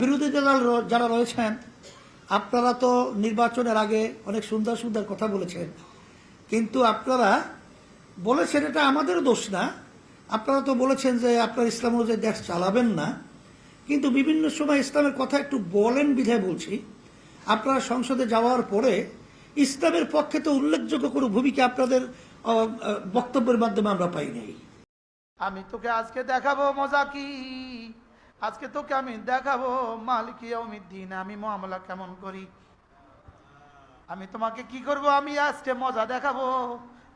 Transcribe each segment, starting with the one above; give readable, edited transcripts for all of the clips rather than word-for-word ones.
বিরোধী দল যারা রয়েছেন, আপনারা তো নির্বাচনের আগে অনেক সুন্দর সুন্দর কথা বলেছেন, কিন্তু আপনারা বলেছেন এটা আমাদেরও দোষ না। আপনারা তো বলেছেন যে আপনারা ইসলাম অনুযায়ী দেশ চালাবেন না, কিন্তু বিভিন্ন সময় ইসলামের কথা একটু বলেন বিধায় বলছি। আপনারা সংসদে যাওয়ার পরে ইসলামের পক্ষে তো উল্লেখযোগ্য কোনো ভূমিকা আপনাদের বক্তব্যের মাধ্যমে আমরা পাই নাই। আমি তোকে আজকে দেখাবো মজা কি, আজকে তোকে আমি দেখাবো মালিক ইয়াউমিদ্দিন আমি মুআমালা কেমন করি। আমি তোমাকে কি করব, আমি আজকে মজা দেখাবো।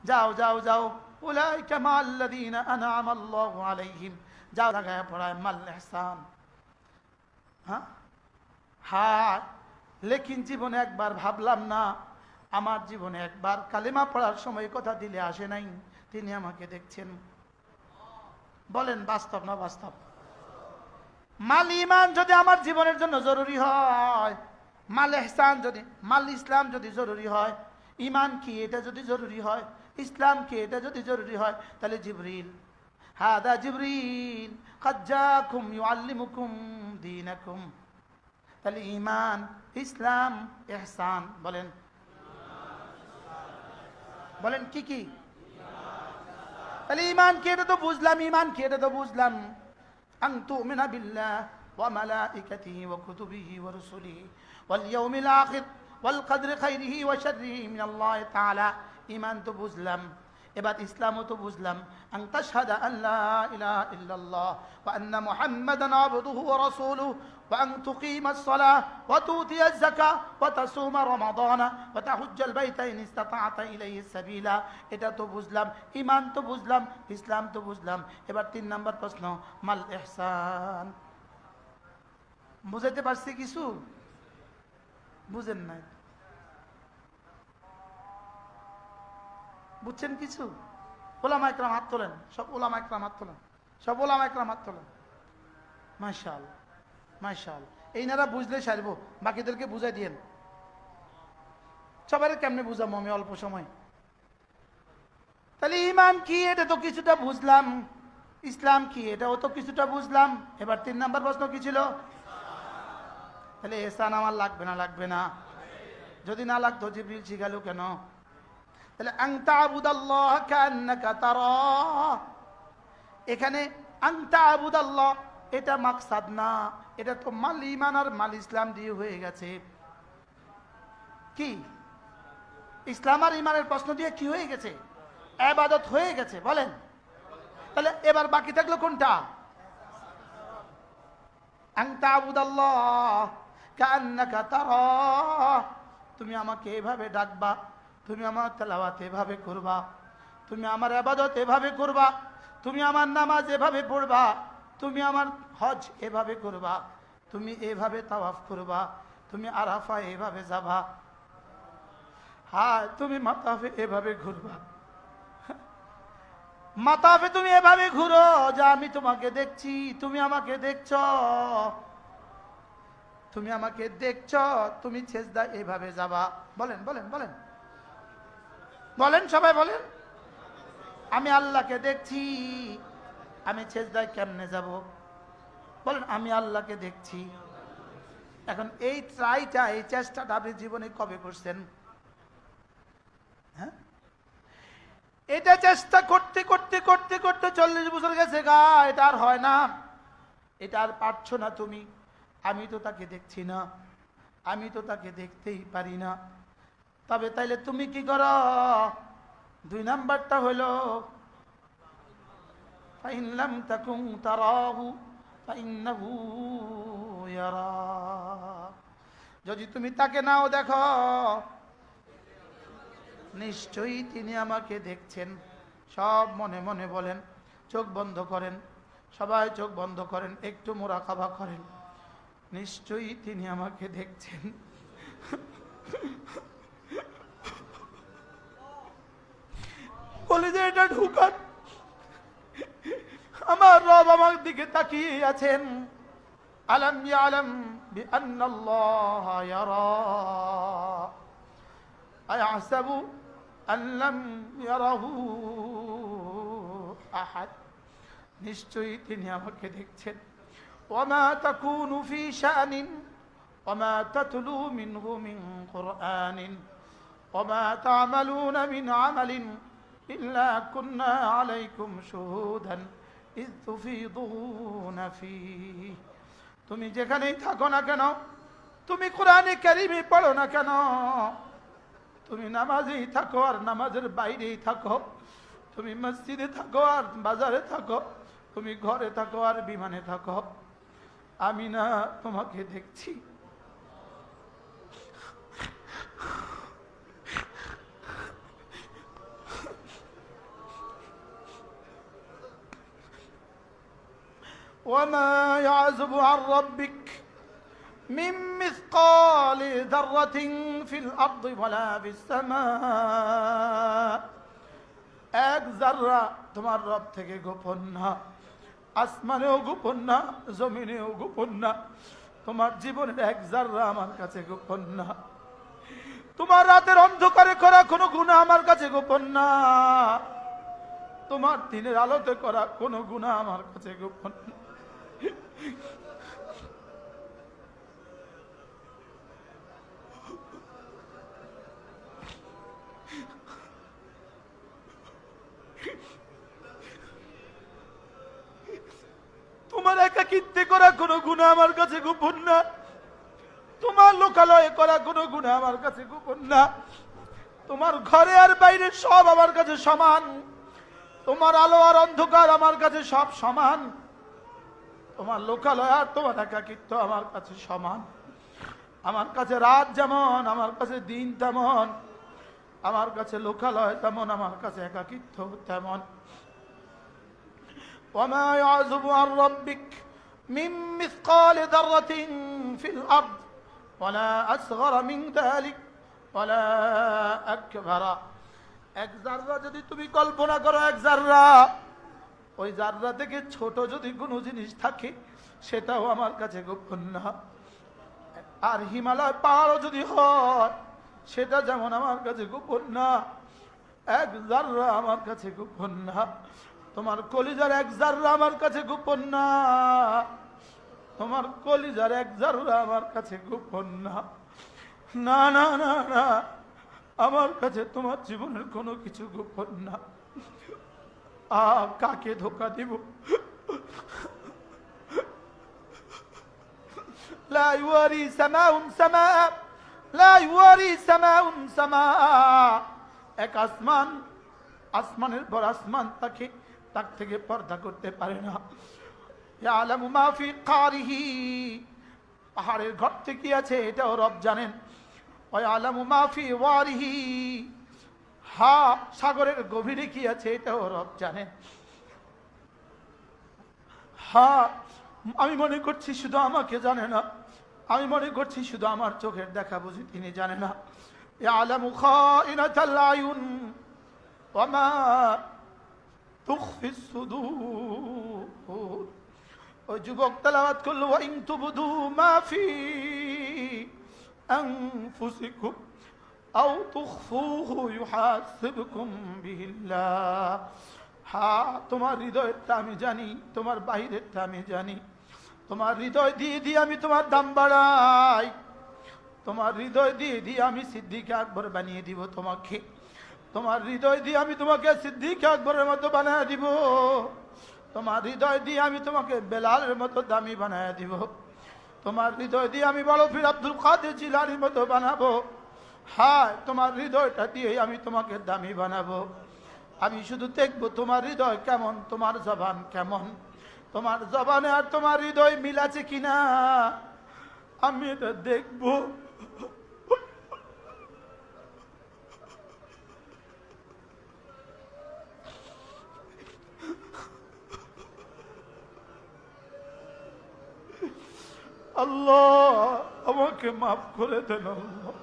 যাও যাও যাও, উলাইকা মাল্লাযীনা আনআমা আল্লাহু আলাইহিম, যাও লাগায় পড়ায় মাল ইহসান। হ্যাঁ, লেকিন জীবনে একবার ভাবলাম না, আমার জীবনে একবার কালিমা পড়ার সময় কথা দিলে আসে নাই, তিনি আমাকে দেখছেন। বলেন বাস্তব না বাস্তব? মাল ইমান যদি আমার জীবনের জন্য জরুরি হয়, মাল ইহসান যদি, মাল ইসলাম যদি জরুরি হয়, ইমান কি এটা যদি জরুরি হয়, ইসলাম কি এটা যদি জরুরি হয়, তাহলে জিবরিল, হাদা জিবরিল ক্বাদ জাআকুম ইউআল্লিমুকুম দীনাকুম। তাহলে ইমান, ইসলাম, ইহসান, বলেন বলেন কি কি? তাহলে ইমান কি এটা তো বুঝলাম, ইমান কি এটা তো বুঝলাম। আন তুমিনা বিল্লাহ ওয়া মালাইকাতিহি ওয়া কুতুবিহি ওয়া রুসুলিহি ওয়াল ইয়াউমিল আখির ওয়াল কদরি খাইরিহি ওয়া শাররিহি মিনাল্লাহি তাআলা। ইমান তো বুঝলাম, এবার ইসলামও তো বুঝলাম। আন তাশহাদা আল্লা ইলাহা ইল্লাল্লাহ ওয়া আন্না মুহাম্মাদান আবদুহু ওয়া রাসূলুহু ওয়া আন তুকিমাস সালাহ ওয়া তুতিয়াজ যাকাহ ওয়া তাসুমা রমাদানা ওয়া তাহুজ্জাল বাইতা ইন ইসতাতা'তা ইলাইহি সাবিলা। এটা তো বুঝলাম, ইমান তো বুঝলাম, ইসলাম তো বুঝলাম। এবার 3 নাম্বার প্রশ্ন, মাল ইহসান। বুঝাইতে পারছি কিছু? বুঝেন নাই? বুঝছেন কিছু? ওলামা ইকরাম হাত তোলেন, সব ওলামা ইকরাম হাত তোলেন, সব ওলামা ইকরাম হাত তোলেন। মাশাআল্লাহ মাশাআল্লাহ। এইনারা বুঝলে সারব, বাকিদেরকে বুঝাই দিয়েন। সবাই কেমনে বুঝাবো আমি অল্প সময়? তাহলে ইমান কি এটা তো কিছুটা বুঝলাম, ইসলাম কি এটাও তো কিছুটা বুঝলাম। এবার 3 নাম্বার প্রশ্ন কি ছিল? তাহলে ইহসান আমার লাগবে না লাগবে না? যদি না লাগতো জিবরিল শিখালো কেন? তাহলে আন তা'বুদাল্লাহ কান্নাকা তারাহ, এখানে আন তা'বুদাল্লাহ এটা মাকসাদ না, এটা তো মাল ইমান আর মাল ইসলাম দিয়ে হয়ে গেছে। কি ইসলাম আর ইমানের প্রশ্ন দিয়ে কি হয়ে গেছে? ইবাদত হয়ে গেছে। বলেন তাহলে এবার বাকি থাকলো কোনটা? আন তা'বুদাল্লাহ কান্নাকা তারাহ, তুমি আমাকে এভাবে ডাকবা, তুমি আমার তেলাওয়াত এভাবে করবা, তুমি আমার ইবাদত এভাবে করবা, তুমি আমার নামাজ এভাবে পড়বা, তুমি আমার হজ এভাবে করবা, তুমি এভাবে তাওয়াফ করবা, তুমি আরাফা এভাবে যাবা, হ্যাঁ তুমি মাতাফে এভাবে ঘুরবা, মাতাফে তুমি এভাবে ঘুরো যা আমি তোমাকে দেখছি, তুমি আমাকে দেখছ, তুমি আমাকে দেখছ, তুমি সেজদা এভাবে যাবা। বলেন বলেন বলেন বলেন সবাই বলেন, আমি আল্লাহকে দেখছি, আমি সেজদায় কেমনে যাব? বলেন আমি আল্লাহকে দেখছি। এখন এই ট্রাইটা, এই চেষ্টাটা আপনি জীবনে কবে করছেন? হ্যাঁ, এটা চেষ্টা করতে করতে করতে করতে 40 বছর গেছে গা, এটা আর হয় না, এটা আর পারছো না তুমি। আমি তো তাকে দেখছি না, আমি তো তাকে দেখতেই পারি না। তবে তাইলে তুমি কি করো? 2 নাম্বারটা হলো ফাইন লাম তাকুন তারাহু ফাইন্নাহু ইয়ারাক, যদি তুমি তাকে নাও দেখো নিশ্চয়ই তিনি আমাকে দেখছেন। সব মনে মনে বলেন, চোখ বন্ধ করেন, সবাই চোখ বন্ধ করেন, একটু মুরাকাবা করেন, নিশ্চয়ই তিনি আমাকে দেখছেন। বলে যে এটা ঢুকান, আমার রব আমার দিকে তাকিয়ে আছেন। আলাম ইয়ালাম বিআন্নাল্লাহ ইয়ারা আয়াহসাবু আন লাম ইয়ারাহু আহাদ, নিশ্চয়ই তিনি আমাকে দেখছেন। وما تكون في شأن وما تتلو منه من قرآن وما تعملون من عمل إلا كنا عليكم شهودا إذ تفيضون فيه তুমি যেখানেই থাকো না কেন, তুমি কোরআনে কারিমে পড়ো না কেন, তুমি নামাজেই থাকো আর নামাজের বাইরেই থাকো, তুমি মসজিদে থাকো আর বাজারে থাকো, তুমি ঘরে থাকো আর বিমানে থাকো, আমি না তোমাকে দেখছি। وما يعزب عن ربك من مثقال ذرة في الأرض ولا في السماء এক জাররা তোমার রব থেকে গোপন না, আসমানেও গোপন না, জমিনেও গোপন না, তোমার জীবনের এক জাররা আমার কাছে গোপন না, তোমার রাতের অন্ধকারে করা কোনো গুনাহ আমার কাছে গোপন না, তোমার দিনের আলোতে করা কোনো গুনাহ আমার কাছে গোপন না। তোমার একাকিত্বে করা কোনো গুনাহ আমার কাছে গোপন না, তোমার লোকালয়ে করা কোনো গুনাহ আমার কাছে গোপন না, তোমার ঘরে আর বাইরে সব আমার কাছে সমান, তোমার আলো আর অন্ধকার আমার কাছে সব সমান, তোমার লোকালয় আর তোমার একাকিত্ব আমার কাছে সমান, আমার কাছে রাত যেমন আমার কাছে দিন তেমন, আমার কাছে লোকালয় তেমন, আমার কাছে একাকিত্ব তেমন। وما يعزب عن ربك من مثقال ذرة في الأرض ولا أصغر من ذلك ولا أكبر এক জাররা যদি তুমি কল্পনা করো, এক জাররা, ওই জাররা থেকে ছোট যদি কোনো জিনিস থাকে সেটাও আমার কাছে গোপন না, আর হিমালয় পাহাড়ও যদি হয় সেটা যেমন আমার কাছে গোপন না, এক জাররা আমার কাছে গোপন না, তোমার কলিজার এক জাররা আমার কাছে গোপন না, তোমার কলিজার এক জাররা আমার কাছে গোপন না, না না না না, আমার কাছে তোমার জীবনের কোনো কিছু গোপন না। কাকে ধোকা দিব? লা ইউয়ারি সামাউন সামা, লা ইউয়ারি সামাউন সামা, এক আসমান আসমানের পর আসমান তাকে তার থেকে পর্দা করতে পারে না। ইয়ালামু মা ফি কারিহি, পাহাড়ের গর্তে কি আছে এটাও রব জানেন। ওয়া ইয়ালামু মা ফি ওয়ারিহি, সাগরের গভীরে কি আছে এটাও রব জানেন। আমি মনে করছি শুধু আমাকে জানে না, আমি মনে করছি শুধু আমার চোখের দেখা বুঝি তিনি জানে না। ইয়ালামু খাইনাতাল আয়ুন ওয়া মা তুখফিস সুদূর। ওই যুবক তেলাওয়াত করল, ওয়া ইন তুবদু মা ফি আনফুসিকুম আও তুখফুহু ইউহাসিবকুম বিহিল্লাহ। তোমার হৃদয়েরটা আমি জানি, তোমার বাহিরেরটা আমি জানি, তোমার হৃদয় দিয়ে দিয়ে আমি তোমার দাম বাড়াই, তোমার হৃদয় দিয়ে দিয়ে আমি সিদ্দিক আকবর বানিয়ে দিব তোমাকে, তোমার হৃদয় দিয়ে আমি তোমাকে সিদ্দিক আকবরের মতো বানিয়ে দিব, তোমার হৃদয় দিয়ে আমি তোমাকে বেলালের মতো দামি বানিয়ে দিব, তোমার হৃদয় দিয়ে আমি বড় পীর আব্দুল কাদের জিলানীর মতো বানাবো। তোমার হৃদয়টা দিয়ে আমি তোমাকে দামি বানাবো। আমি শুধু দেখবো তোমার হৃদয় কেমন, তোমার জবান কেমন, তোমার জবানে আর তোমার হৃদয় মিল আছে কিনা, আমি এটা দেখবো। আল্লাহ আমাকে মাফ করে দেন আল্লাহ।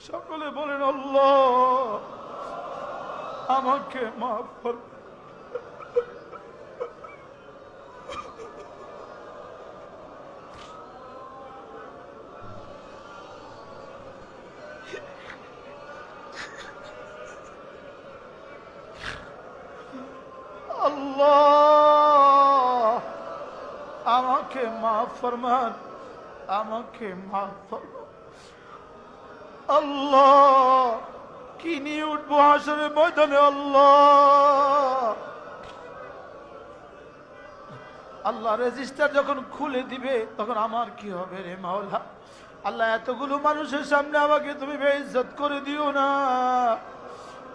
সকলে বলেন আল্লাহ আমাকে মাফ করে। আল্লাহ মাফ ফরমান, আমাকে মাফ ফরমান। আল্লাহ কি নিয়ে উঠবো হাসরের ময়দানে আল্লাহ। আল্লাহ রেজিস্টার যখন খুলে দিবে তখন আমার কি হবে রে মাওলা। আল্লাহ এতগুলো মানুষের সামনে আমাকে তুমি বেইজ্জত করে দিও না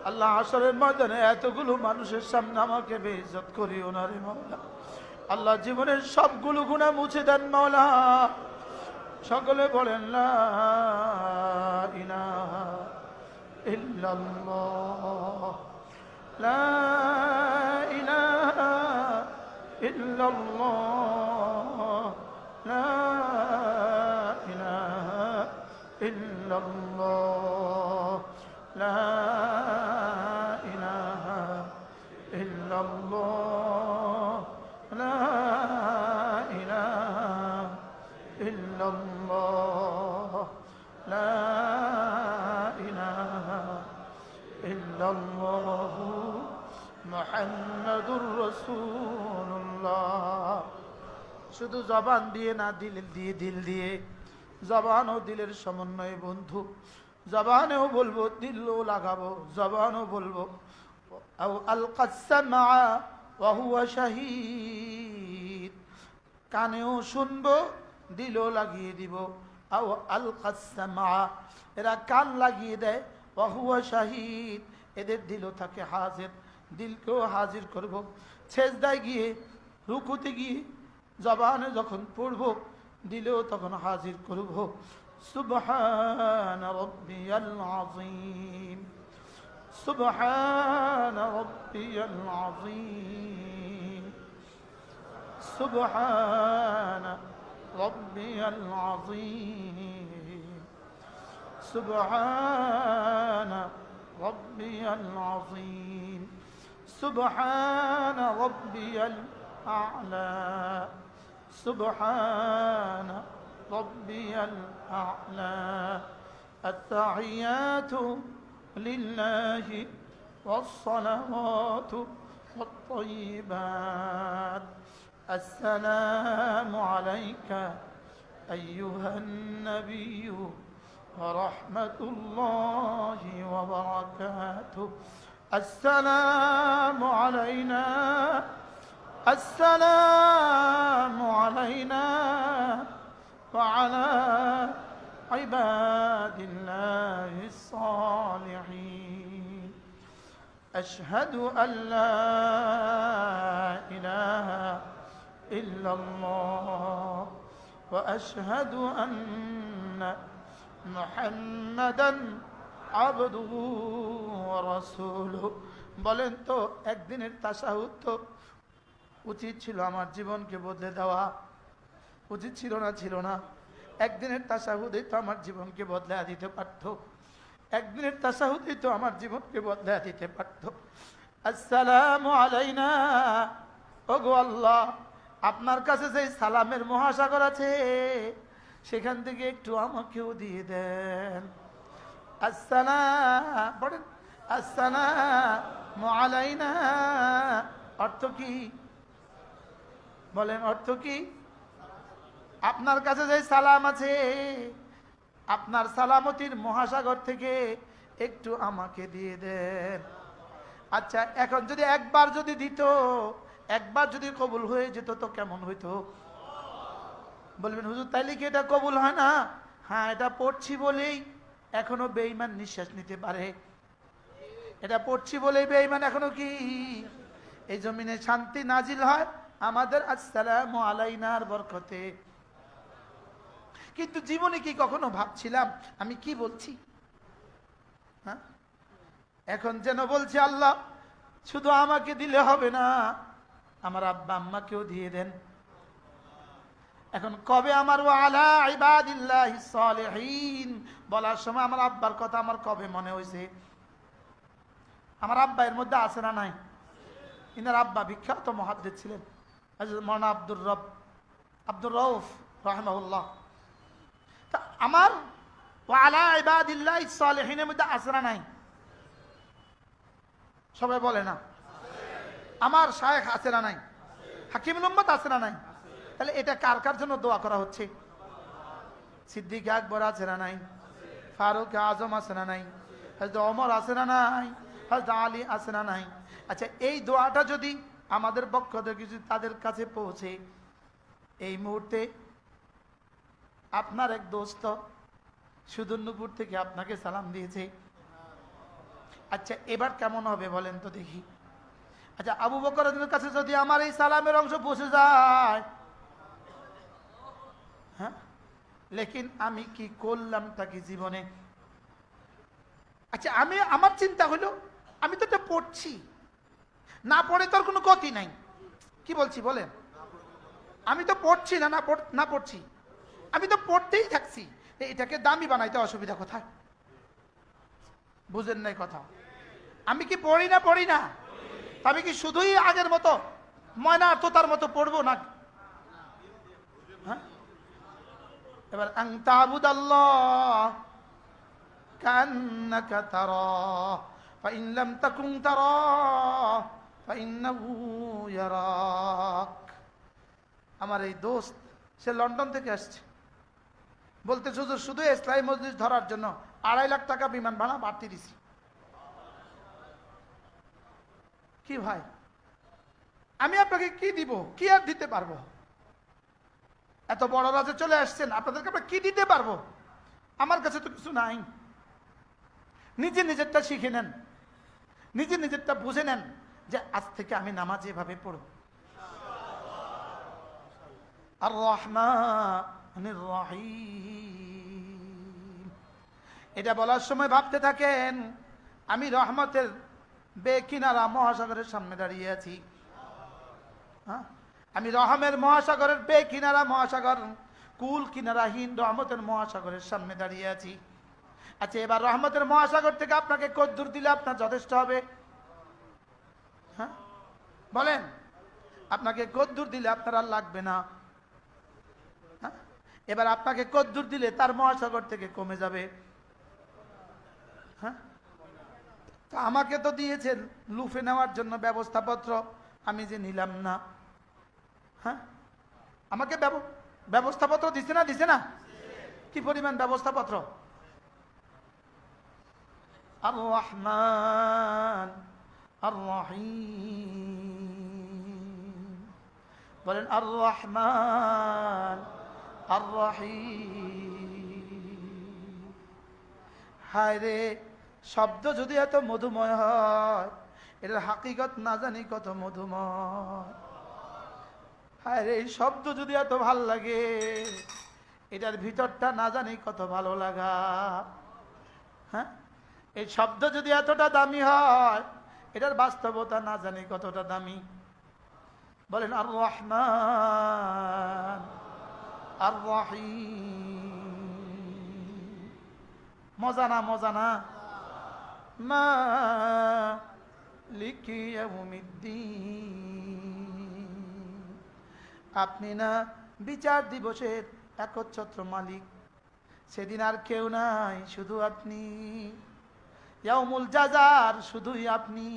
আল্লাহ। হাসরের ময়দানে এতগুলো মানুষের সামনে আমাকে বেইজ্জত করিও না রে মাওলা। আল্লাহ জীবনের সবগুলো গুনাহ মুছে দেন মাওলা। সকলে বলেন লা ইলাহা ইল্লাল্লাহ, লা ইলাহা ইল্লাল্লাহ, লা ইলাহা ইল্লাল্লাহ, লা ইলাহা ইল্লাল্লাহ, লা ইলাহা ইল্লাল্লাহ, লা ইলাহা ইল্লাল্লাহ, মুহাম্মাদুর রাসূলুল্লাহ। শুধু জবান দিয়ে না, দিল দিয়ে। জবান ও দিলের সমন্বয় বন্ধু। জবানেও বলবো, দিলও লাগাবো, জবানও বলবো। আও আলকাস সামআ ওয়া হুয়া শাহীদ, কানেও শুনবো, দিলও লাগিয়ে দিব। আও আলকাস সামআ, এরা কান লাগিয়ে দেয়, ওয়া হুয়া শাহীদ, এদের দিলও থাকে হাজির। দিলকেও হাজির করব। সেজদায় গিয়ে, রুকুতে গিয়ে জবানে যখন পড়ব, দিলেও তখন হাজির করব। সুবহান রাব্বিয়াল আযীম, সুবহান রাব্বিয়াল আযীম, সুবহান রাব্বিয়াল আযীম, সুবহান রাব্বিয়াল আযীম, সুবহান রাব্বিয়াল আ'লা, সুবহান রাব্বিয়াল আ'লা। التحيات لله والصلوات والطيبات. السلام عليك أيها النبي ورحمة الله وبركاته. السلام علينا، السلام علينا وعلى عباد الله الصالحين. أشهد أن لا إله إلا الله وأشهد أن محمدا عبده ورسوله. বলেন তো, একদিনের তাশাহুদ তো উচিত ছিল আমার জীবনকে বদলে দেওয়া? উচিত ছিল না? ছিল না? একদিনের তাশাহুদেই তো আমার জীবনকে বদলে দিতে পারত। একদিনের তাশাহুদেই তো আমার জীবনকে বদলে দিতে পারত। আসসালামু আলাইনা, ওগো আল্লাহ, আপনার কাছে যে সালামের মহাসাগর আছে সেখান থেকে একটু আমাকেও দিয়ে দেন। আসসালাম বলেন, আসসালামু আলাইনা অর্থ কি? বলেন অর্থ কি? আপনার কাছে যে সালাম আছে, আপনার সালামতির মহাসাগর থেকে একটু আমাকে দিয়ে দেন। আচ্ছা, এখন যদি একবার যদি দিত, একবার যদি কবুল হয়ে যেত তো কেমন হইতো? বলবেন হুজুর তাইলে কি এটা কবুল হয় না? হ্যাঁ, এটা পড়ছি বলেই এখনো বেঈমান নিঃশ্বাস নিতে পারে। এটা পড়ছি বলেই বেঈমান এখনো কি এই জমিনে শান্তি নাজিল হয় আমাদের আসসালামু আলাইনার বরকতে। কিন্তু জীবনে কি কখনো ভাবছিলাম আমি কি বলছি? হ্যাঁ, এখন যেন বলছি আল্লাহ শুধু আমাকে দিলে হবে না, আমার আব্বা আম্মাকেও দিয়ে দেন। এখন কবে আমার ওয়ালা ইবাদিল্লাহিস সালিহিন বলার সময় আমার আব্বার কথা আমার কবে মনে হয়েছে? আমার আব্বা এর মধ্যে আছে না নাই? ইনার আব্বা বিখ্যাত মুহাদ্দিস ছিলেন, মাওলানা আব্দুর রউফ রাহিমাহুল্লাহ। তা আমার ওয়ালা ইবাদিল্লাহিস সালিহিনের মধ্যে আছে না নাই? সবাই বলে না? আমার শায়েখ আছে না নাই? হাকিমুল উম্মত আছে না নাই? তাহলে এটা কার কার জন্য দোয়া করা হচ্ছে? সিদ্দিক আকবর আছে না নাই? ফারুক আজম আছে না নাই? হযরত ওমর আছে না নাই? হযরত আলী আছে না নাই? আচ্ছা, এই দোয়াটা যদি আমাদের পক্ষ থেকে যদি তাদের কাছে পৌঁছে, এই মুহূর্তে আপনার এক দোস্ত সুদূরপুর থেকে আপনাকে সালাম দিয়েছে, আচ্ছা এবার কেমন হবে বলেন তো দেখি? আচ্ছা, আবু বকরের কাছে যদি আমার এই সালামের অংশ পৌঁছে যায়, হ্যাঁ, লেকিন আমি কি করলাম তাকে জীবনে? আচ্ছা, আমার চিন্তা হলো আমি তো এটা পড়ছি, না পড়ে তোর কোনো গতি নাই। কি বলছি বলেন? আমি তো পড়ছি না, না পড়ছি, আমি তো পড়তেই থাকছি। এটাকে দামি বানাইতে অসুবিধা কোথায়? বুঝেন নাই কথা? আমি কি পড়ি না? আমি কি শুধুই আগের মতো ময়না তোতার মতো পড়বো না? হ্যাঁ, এবার আনতা আবুদাল্লাহ কান্নাকা তারা ফাইন লাম তাকুন তারা ফাইন্নাহু ইয়ারাক। আমার এই দোস্ত, সে লন্ডন থেকে আসছে, বলতে শুধু ইসলামী মজলিস ধরার জন্য 2.5 লাখ টাকা বিমান ভাড়া বাড়তি দিছি। কি ভাই, আমি আপনাকে কি দিব? কি আর দিতে পারবো? এত বড় রাজে চলে আসছেন, আপনাদেরকে আমরা কি দিতে পারবো? আমার কাছে তো কিছু নাই। নিজেরটা শিখে নেন, নিজেরটা বুঝে নেন যে আজ থেকে আমি নামাজ এভাবে পড়ব। আর রহমানির রহিম, এটা বলার সময় ভাবতে থাকেন আমি রহমতের বেকিনারা মহাসাগরের সামনে দাঁড়িয়ে আছি। হ্যাঁ, আমি রহমের মহাসাগরের বেকিনারা, মহাসাগর কুল কিনারাহীন রহমতের মহাসাগরের সামনে দাঁড়িয়ে আছি। আচ্ছা, এবার রহমতের মহাসাগর থেকে আপনাকে কদ্দুর দিলে আপনার যথেষ্ট হবে? হ্যাঁ বলেন, আপনাকে কদ্দুর দিলে আপনার আর লাগবে না। হ্যাঁ, এবার আপনাকে কদ্দুর দিলে তার মহাসাগর থেকে কমে যাবে। হ্যাঁ, তো আমাকে তো দিয়েছেন লুফে নেওয়ার জন্য ব্যবস্থাপত্র, আমি যে নিলাম না। হ্যাঁ, আমাকে ব্যবস্থাপত্র দিছে না? কি পরিমাণ ব্যবস্থাপত্র! আর রহমান আর রহিম, বলেন আর রহমান আর রহিম। হায় রে, শব্দ যদি এত মধুময় হয়, এটার হাকিকত না জানি কত মধুময়। হায় রে, এই শব্দ যদি এত ভাল লাগে, এটার ভিতরটা না জানি কত ভালো লাগা। হ্যাঁ, এই শব্দ যদি এতটা দামি হয়, এটার বাস্তবতা না জানি কতটা দামি। বলেন আর রহমান আর রহিম। মজা না? মালিকি ইয়াউমিদ্দিন, আপনি না বিচার দিবসের একচ্ছত্র মালিক, সেদিন আর কেউ নাই, শুধু আপনি। ইয়াউমুল জাযার শুধুই আপনি।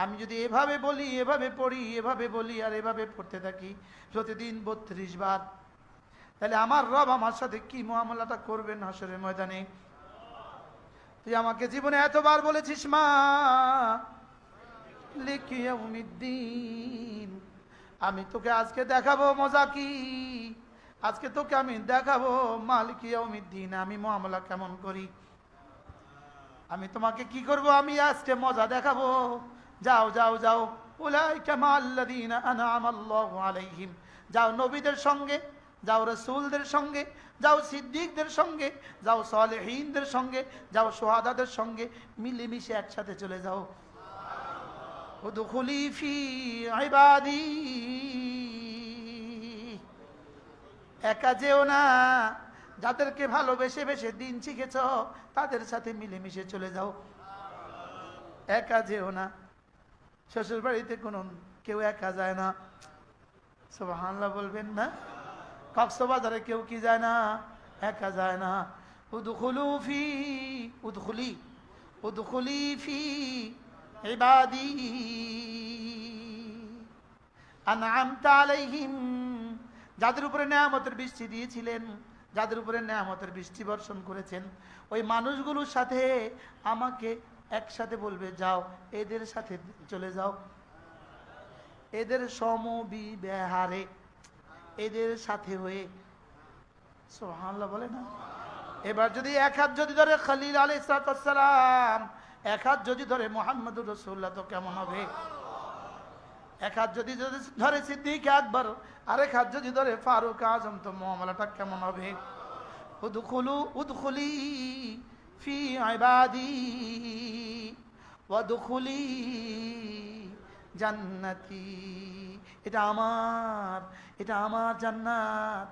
আমি যদি এভাবে বলি, এভাবে পড়ি, এভাবে বলি আর এভাবে পড়তে থাকি প্রতিদিন 32 বার, তাহলে আমার রব আমার সাথে কি মুআমালাটা করবেন হাশরের ময়দানে? তুই আমাকে জীবনে এতবার বলেছিস মালিক ইয়াউমিদ্দিন, আমি তোকে আজকে দেখাবো মজা কি। আজকে তোকে আমি দেখাবো মালিক ইয়াউমিদ্দিন আমি মুআমালা কেমন করি। আমি তোমাকে কি করব? আমি আজকে মজা দেখাবো। যাও উলাইকা মাল্লাযীনা আনআমাল্লাহু আলাইহিম, যাও নবীদের সঙ্গে, যাও রাসূলদের সঙ্গে, যাও সিদ্দিকদের সঙ্গে, যাও সালেহীনদের সঙ্গে, যাও শুহাদাদের সঙ্গে, মিলেমিশে একসাথে চলে যাও। উদখুলি ফি ইবাদি, একা যেও না, যাদেরকে ভালোবেসে বেশে দিন শিখেছ তাদের সাথে মিলেমিশে চলে যাও। একা যেও না। শ্বশুর বাড়িতে কোনো কেউ একা যায় না, সুবহানাল্লাহ বলবেন না? কক্সবাজারে কেউ কি যায় না? একা যায় না। উদখুলি ফি ইবাদি আনআমতা আলাইহিম যাদের উপরে নেয়ামতের বৃষ্টি দিয়েছিলেন, যাদের উপরে নেয়ামতের বৃষ্টি বর্ষণ করেছেন, ওই মানুষগুলোর সাথে আমাকে একসাথে বলবে যাও এদের সাথে চলে যাও, এদের সমবিব্যাহারে, এদের সাথে হয়ে। সুবহানাল্লাহ বলে না। এবার যদি এক হাত যদি ধরে খলিল আলাইহিস সালাম, এক হাত যদি ধরে মুহাম্মদুর রাসূলুল্লাহ, তো কেমন হবে? এক হাত যদি ধরে সিদ্দিক আকবর, আরেক হাত যদি ধরে ফারুক আজম, তো মামলাটা কেমন হবে? উদখুলি ফি ইবাদি ওয়াদখুলি জান্নাতি। এটা আমার জান্নাত।